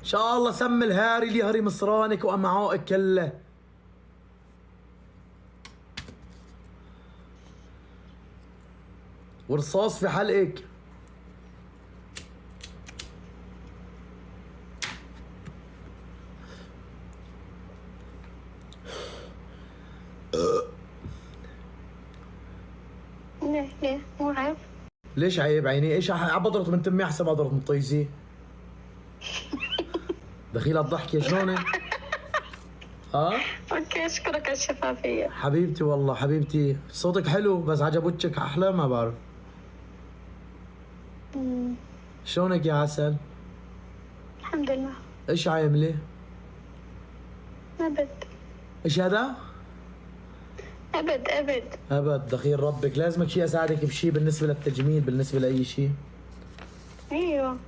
شاء الله سم الهاري اللي هري مصرانك وامعائك كله. ورصاص في حلقك. ليه مو عيب؟ ليش عيب عيني؟ ايش عبضرت من تمي احسن ما ضرت من طيزي. دخيلة الضحكة شلونك؟ اوكي اشكرك على الشفافية حبيبتي والله حبيبتي، صوتك حلو بس عجب وجهك احلى ما بعرف. شلونك يا عسل؟ الحمد لله. ايش عاملة؟ ابد ايش هذا؟ ابد ابد دخيل ربك، لازمك شيء اساعدك بشيء بالنسبة للتجميل، بالنسبة لاي شيء؟ ايوه